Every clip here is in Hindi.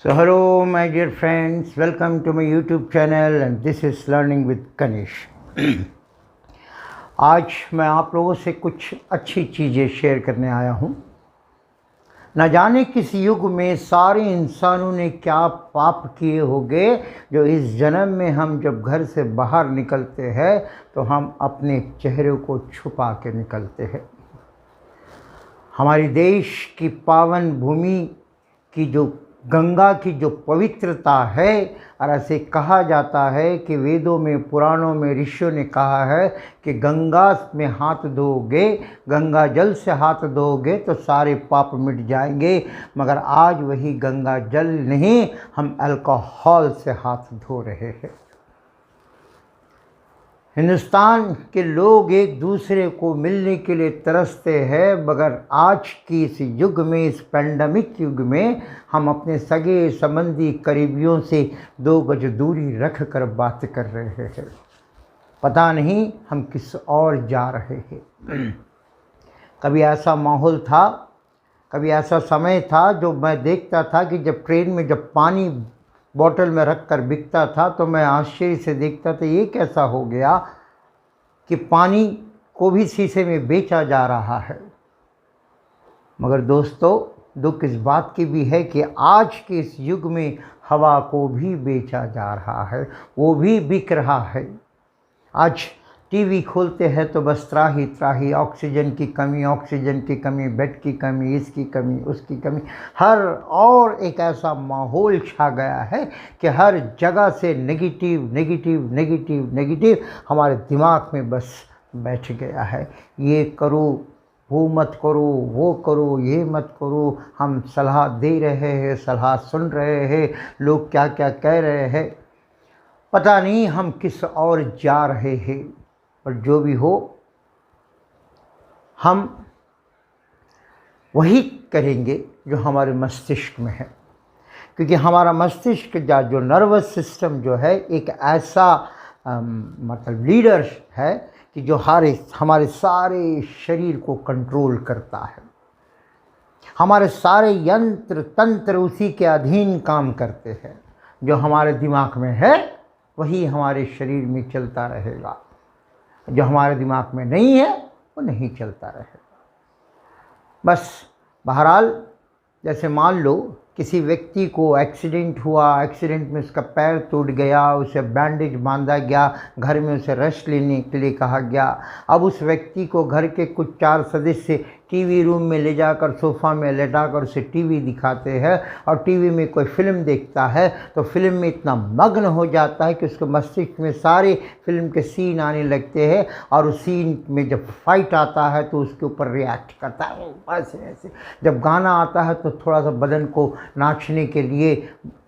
So hello my dear friends, welcome to my YouTube channel and this is Learning with Kanish. आज मैं आप लोगों से कुछ अच्छी चीज़ें शेयर करने आया हूँ। न जाने किस युग में सारे इंसानों ने क्या पाप किए होंगे जो इस जन्म में हम जब घर से बाहर निकलते हैं तो हम अपने चेहरे को छुपा के निकलते हैं। हमारी देश की पावन भूमि की जो गंगा की जो पवित्रता है, और ऐसे कहा जाता है कि वेदों में पुराणों में ऋषियों ने कहा है कि गंगा में हाथ धोओगे, गंगा जल से हाथ धोओगे तो सारे पाप मिट जाएंगे। मगर आज वही गंगा जल नहीं, हम अल्कोहल से हाथ धो रहे हैं। हिंदुस्तान के लोग एक दूसरे को मिलने के लिए तरसते हैं, मगर आज की इस युग में, इस पैंडमिक युग में हम अपने सगे संबंधी करीबियों से 2 गज दूरी रख कर बात कर रहे हैं। पता नहीं हम किस और जा रहे हैं। कभी ऐसा माहौल था, कभी ऐसा समय था जो मैं देखता था कि जब ट्रेन में जब पानी बोतल में रख कर बिकता था तो मैं आश्चर्य से देखता था ये कैसा हो गया कि पानी को भी शीशे में बेचा जा रहा है। मगर दोस्तों, दुख इस बात की भी है कि आज के इस युग में हवा को भी बेचा जा रहा है, वो भी बिक रहा है। आज टीवी खोलते हैं तो बस त्राही त्राही, ऑक्सीजन की कमी, बेड की कमी, इसकी कमी, उसकी कमी, हर और एक ऐसा माहौल छा गया है कि हर जगह से नेगेटिव नेगेटिव नेगेटिव नेगेटिव हमारे दिमाग में बस बैठ गया है। ये करो, वो मत करो, वो करो, ये मत करो। हम सलाह दे रहे हैं, सलाह सुन रहे हैं, लोग क्या क्या कह रहे हैं, पता नहीं हम किस और जा रहे हैं। और जो भी हो, हम वही करेंगे जो हमारे मस्तिष्क में है, क्योंकि हमारा मस्तिष्क का जो नर्वस सिस्टम जो है एक ऐसा मतलब लीडर है कि जो हमारे सारे शरीर को कंट्रोल करता है। हमारे सारे यंत्र तंत्र उसी के अधीन काम करते हैं। जो हमारे दिमाग में है वही हमारे शरीर में चलता रहेगा, जो हमारे दिमाग में नहीं है वो नहीं चलता रहेगा। बस बहरहाल, जैसे मान लो किसी व्यक्ति को एक्सीडेंट हुआ, एक्सीडेंट में उसका पैर टूट गया, उसे बैंडेज बांधा गया, घर में उसे रेस्ट लेने के लिए कहा गया। अब उस व्यक्ति को घर के कुछ 4 सदस्य टीवी रूम में ले जाकर सोफ़ा में लेटाकर उसे टीवी दिखाते हैं, और टीवी में कोई फिल्म देखता है तो फिल्म में इतना मग्न हो जाता है कि उसके मस्तिष्क में सारे फिल्म के सीन आने लगते हैं, और उस सीन में जब फाइट आता है तो उसके ऊपर रिएक्ट करता है ऐसे ऐसे। जब गाना आता है तो थोड़ा सा बदन को नाचने के लिए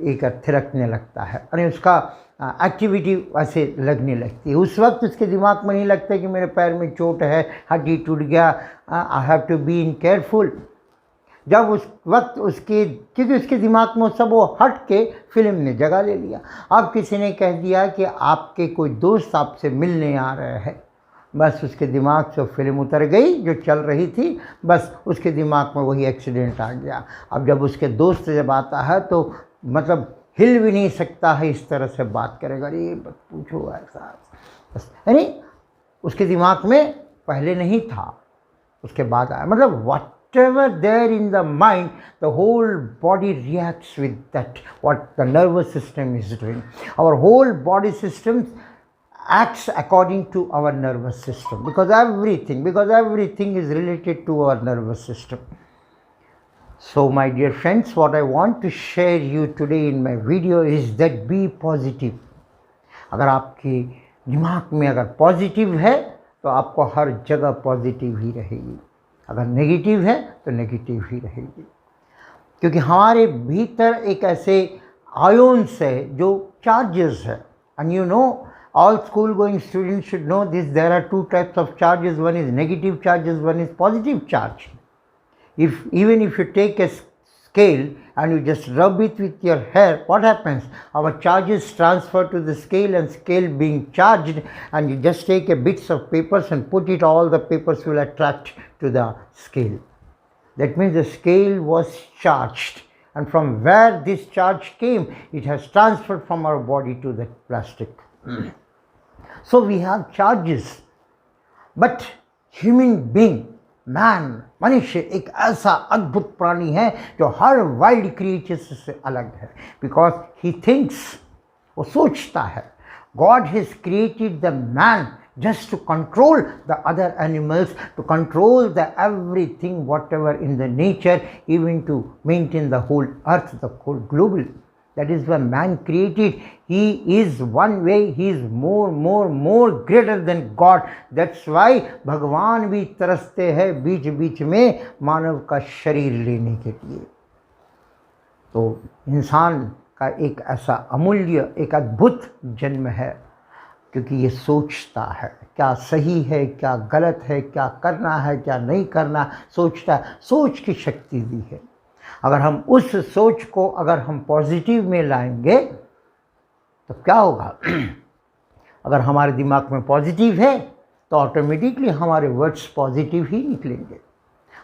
एक थिरकने लगता है, और उसका एक्टिविटी वैसे लगने लगती है। उस वक्त उसके दिमाग में नहीं लगता कि मेरे पैर में चोट है, हड्डी टूट गया, I have to be in careful. जब उस वक्त क्योंकि उसके दिमाग में सब वो हट के फिल्म ने जगह ले लिया। अब किसी ने कह दिया कि आपके कोई दोस्त आपसे मिलने आ रहे हैं, बस उसके दिमाग से फिल्म उतर गई जो चल रही थी, बस उसके दिमाग में वही एक्सीडेंट आ गया। अब जब उसके दोस्त जब आता है तो मतलब हिल भी नहीं सकता है, इस तरह से बात करेगा, अरे मत पूछो ऐसा, बस यानी उसके दिमाग में पहले नहीं था, उसके बाद आया। मतलब whatever there in the mind, the whole body reacts with that, what the nervous system is doing. Our whole body system acts according to our nervous system, because everything is related to our nervous system. So my dear friends, what I want to share you today in my video is that be positive. अगर आपके दिमाग में अगर पॉजिटिव है तो आपको हर जगह पॉजिटिव ही रहेगी, अगर नेगेटिव है तो नेगेटिव ही रहेगी। क्योंकि हमारे भीतर एक ऐसे आयोन्स है जो चार्जेस है, and you know all school going students should know this. There are 2 types of charges. One is negative charges, one is positive charge. Even if you take a scale and you just rub it with your hair, what happens? Our charges transfer to the scale, and scale being charged, and you just take a bits of papers and put it, all the papers will attract to the scale. That means the scale was charged, and from where this charge came, it has transferred from our body to that plastic. So we have charges, but human being, man, मनुष्य एक ऐसा अद्भुत प्राणी है जो हर वाइल्ड क्रिएचर्स से अलग है, बिकॉज ही थिंक्स, वो सोचता है. God has created the man just to control the other animals, to control the everything, whatever in the nature, even to maintain the whole earth, the whole global. That is why man created. He is one way, he is more greater than God. That's why भगवान भी तरसते हैं बीच बीच में मानव का शरीर लेने के लिए. तो इंसान का एक ऐसा अमूल्य, एक अद्भुत जन्म है, क्योंकि ये सोचता है क्या सही है, क्या गलत है, क्या करना है, क्या नहीं करना, सोचता है. सोच की शक्ति दी है. अगर हम उस सोच को अगर हम पॉजिटिव में लाएंगे तो क्या होगा? अगर हमारे दिमाग में पॉजिटिव है तो ऑटोमेटिकली हमारे वर्ड्स पॉजिटिव ही निकलेंगे.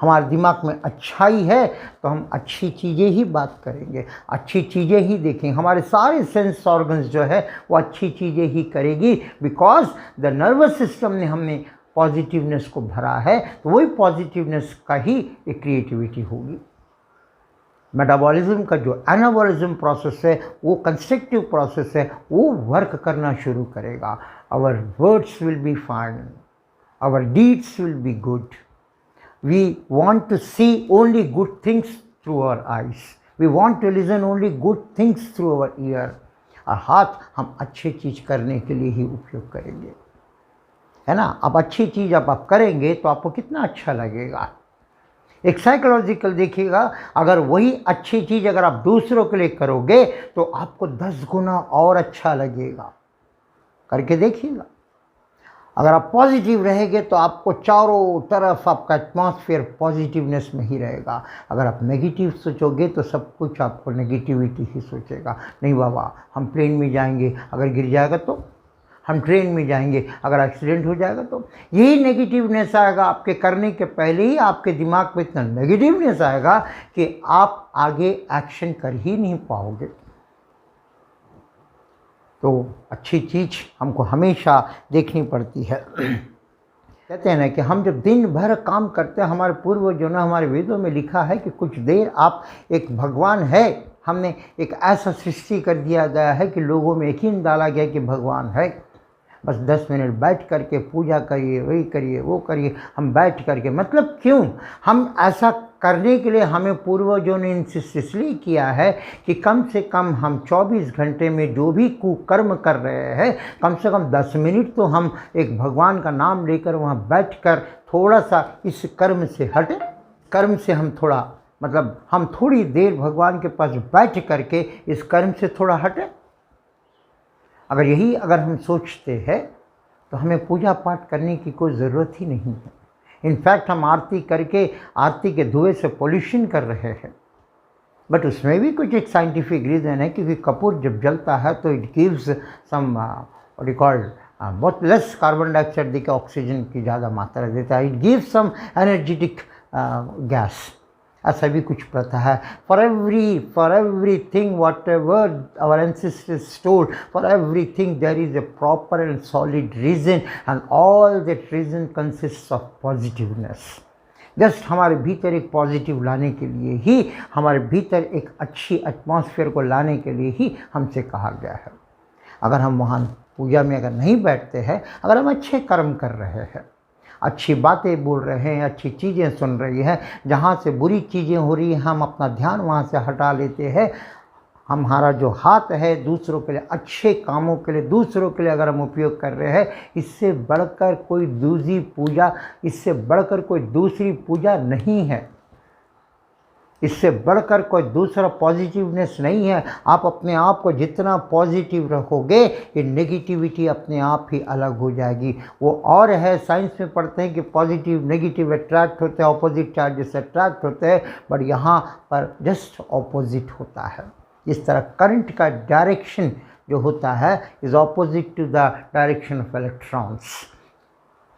हमारे दिमाग में अच्छाई है तो हम अच्छी चीज़ें ही बात करेंगे, अच्छी चीज़ें ही देखेंगे. हमारे सारे सेंस ऑर्गन्स जो है वो अच्छी चीज़ें ही करेगी, बिकॉज द नर्वस सिस्टम ने हमने पॉजिटिवनेस को भरा है. तो वही पॉजिटिवनेस का ही एक क्रिएटिविटी होगी. मेटाबॉलिज्म का जो एनाबॉलिज्म प्रोसेस है, वो कंस्ट्रक्टिव प्रोसेस है, वो वर्क करना शुरू करेगा. Our words will be fine, our deeds will be good. We want to see only good things through our eyes. We want to listen only good things through our ear. और हाथ हम अच्छी चीज़ करने के लिए ही उपयोग करेंगे, है ना. अब अच्छी चीज़ आप करेंगे तो आपको कितना अच्छा लगेगा. एक साइकोलॉजिकल देखिएगा, अगर वही अच्छी चीज़ अगर आप दूसरों के लिए करोगे तो आपको 10 गुना और अच्छा लगेगा. करके देखिएगा. अगर आप पॉजिटिव रहेंगे तो आपको चारों तरफ आपका एटमॉस्फेयर पॉजिटिवनेस में ही रहेगा. अगर आप नेगेटिव सोचोगे तो सब कुछ आपको नेगेटिविटी ही सोचेगा. नहीं बाबा, हम प्लेन में जाएंगे, अगर गिर जाएगा तो. हम ट्रेन में जाएंगे, अगर एक्सीडेंट हो जाएगा तो. यही नेगेटिवनेस आएगा आपके करने के पहले ही. आपके दिमाग में इतना नेगेटिवनेस आएगा कि आप आगे एक्शन कर ही नहीं पाओगे. तो अच्छी चीज़ हमको हमेशा देखनी पड़ती है. कहते हैं ना कि हम जब दिन भर काम करते हैं, हमारे पूर्वजों ने, हमारे वेदों में लिखा है कि कुछ देर आप, एक भगवान है, हमने एक ऐसा सृष्टि कर दिया गया है कि लोगों में यकीन डाला गया कि भगवान है. बस 10 मिनट बैठ करके पूजा करिए, वही करिए, वो करिए. हम बैठ करके, मतलब क्यों हम ऐसा करने के लिए हमें पूर्वजों ने इंसिस्ट इसलिए किया है कि कम से कम हम 24 घंटे में जो भी कुकर्म कर रहे हैं, कम से कम 10 मिनट तो हम एक भगवान का नाम लेकर वहाँ बैठकर थोड़ा सा इस कर्म से हटे. कर्म से हम थोड़ा, मतलब हम थोड़ी देर भगवान के पास बैठ करके इस कर्म से थोड़ा हटे. अगर हम सोचते हैं तो हमें पूजा पाठ करने की कोई ज़रूरत ही नहीं है. इनफैक्ट हम आरती करके, आरती के धुएं से पोल्यूशन कर रहे हैं. बट उसमें भी कुछ एक साइंटिफिक रीज़न है, क्योंकि कपूर जब जलता है तो इट गिव्स सम रिकॉर्ड बहुत लेस कार्बन डाइऑक्साइड देकर ऑक्सीजन की ज़्यादा मात्रा देता है. It gives some energetic gas. ऐसा भी कुछ प्रथा है. For everything whatever our ancestors told, for everything there is a proper and solid reason, and all that reason consist of positiveness. Just हमारे भीतर एक पॉजिटिव लाने के लिए ही, हमारे भीतर एक अच्छी एटमॉस्फेयर को लाने के लिए ही हमसे कहा गया है. अगर हम वहाँ पूजा में अगर नहीं बैठते हैं, अगर हम अच्छे कर्म कर रहे हैं, अच्छी बातें बोल रहे हैं, अच्छी चीज़ें सुन रही हैं, जहाँ से बुरी चीज़ें हो रही हैं हम अपना ध्यान वहाँ से हटा लेते हैं. हमारा जो हाथ है दूसरों के लिए, अच्छे कामों के लिए, दूसरों के लिए अगर हम उपयोग कर रहे हैं, इससे बढ़कर कोई दूसरी पूजा, इससे बढ़कर कोई दूसरी पूजा नहीं है. इससे बढ़कर कोई दूसरा पॉजिटिवनेस नहीं है. आप अपने आप को जितना पॉजिटिव रखोगे, ये नेगेटिविटी अपने आप ही अलग हो जाएगी. वो और है, साइंस में पढ़ते हैं कि पॉजिटिव नेगेटिव अट्रैक्ट होते हैं, ऑपोजिट चार्जेस अट्रैक्ट होते हैं, बट यहाँ पर जस्ट ऑपोजिट होता है. इस तरह करंट का डायरेक्शन जो होता है is opposite to the direction of electrons.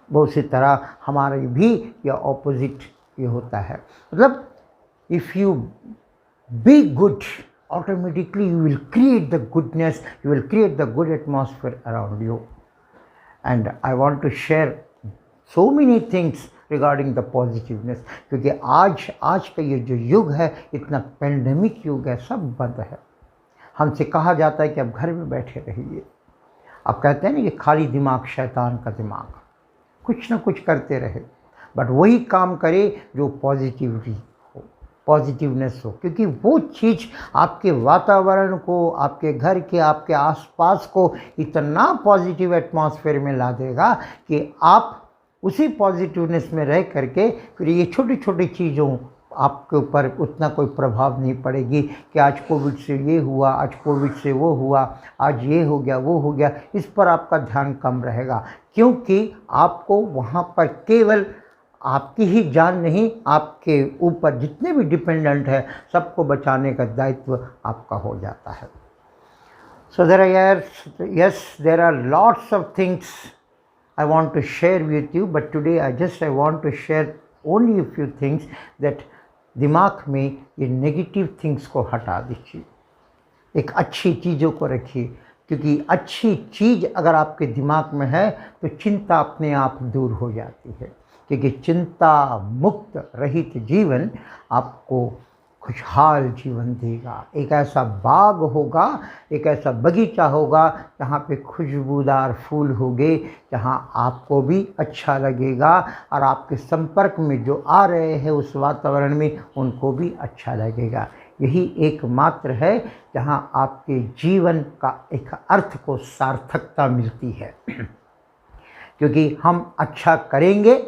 बहुत सी तरह हमारे भी यह ऑपोजिट ये होता है. मतलब if you be good, automatically you will create the goodness, you will create the good atmosphere around you. And I want to share so many things regarding the positiveness, क्योंकि आज का ये जो युग है, इतना पेंडेमिक युग है, सब बंद है। हमसे कहा जाता है कि आप घर में बैठे रहिए। आप कहते हैं ना कि खाली दिमाग शैतान का दिमाग, कुछ ना कुछ करते रहे, बट वही काम करे जो पॉजिटिविटी हो, पॉजिटिवनेस हो, क्योंकि वो चीज़ आपके वातावरण को, आपके घर के, आपके आसपास को इतना पॉजिटिव एटमॉस्फेयर में ला देगा कि आप उसी पॉजिटिवनेस में रह करके फिर ये छोटी छोटी चीज़ों आपके ऊपर उतना कोई प्रभाव नहीं पड़ेगी कि आज कोविड से ये हुआ, आज कोविड से वो हुआ, आज ये हो गया, वो हो गया। इस पर आपका ध्यान कम रहेगा, क्योंकि आपको वहाँ पर केवल आपकी ही जान नहीं, आपके ऊपर जितने भी डिपेंडेंट है सबको बचाने का दायित्व आपका हो जाता है। So there are lots of things I want to share with you, but today I want to share only a few things that दिमाग में ये नेगेटिव थिंग्स को हटा दीजिए, एक अच्छी चीज़ों को रखिए, क्योंकि अच्छी चीज़ अगर आपके दिमाग में है तो चिंता अपने आप दूर हो जाती है, क्योंकि चिंता मुक्त रहित जीवन आपको खुशहाल जीवन देगा। एक ऐसा बाग होगा, एक ऐसा बगीचा होगा जहाँ पे खुशबूदार फूल होंगे, जहाँ आपको भी अच्छा लगेगा और आपके संपर्क में जो आ रहे हैं उस वातावरण में उनको भी अच्छा लगेगा। यही एकमात्र है जहाँ आपके जीवन का एक अर्थ को सार्थकता मिलती है, क्योंकि हम अच्छा करेंगे,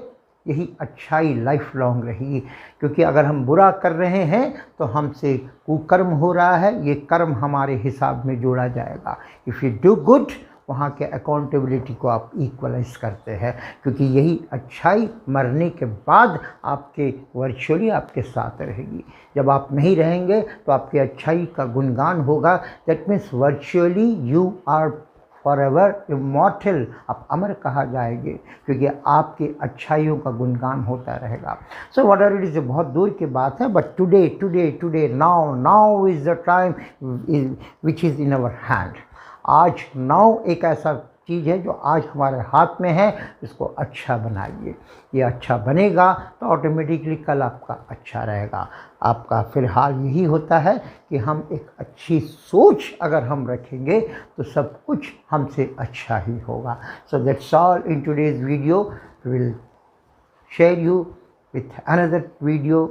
यही अच्छाई लाइफ लॉन्ग रहेगी। क्योंकि अगर हम बुरा कर रहे हैं तो हमसे कुकर्म हो रहा है, ये कर्म हमारे हिसाब में जोड़ा जाएगा। इफ़ यू डू गुड, वहाँ के अकाउंटेबिलिटी को आप इक्वलाइज करते हैं, क्योंकि यही अच्छाई मरने के बाद आपके वर्चुअली आपके साथ रहेगी। जब आप नहीं रहेंगे तो आपकी अच्छाई का गुणगान होगा। That means virtually you are forever immortal, आप अमर कहा जाएंगे, क्योंकि आपकी अच्छाइयों का गुणगान होता रहेगा। सो व्हाटएवर इट इज़, बहुत दूर की बात है, but today now is the time which is in our hand. आज नाउ एक ऐसा चीज़ है जो आज हमारे हाथ में है, इसको अच्छा बनाइए। ये अच्छा बनेगा तो ऑटोमेटिकली कल आपका अच्छा रहेगा। आपका फ़िलहाल यही होता है कि हम एक अच्छी सोच अगर हम रखेंगे तो सब कुछ हमसे अच्छा ही होगा। So that's all in today's video. Will share you with another video.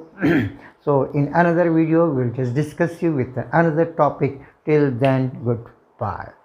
So in another video we'll just discuss you with another topic. Till then, goodbye.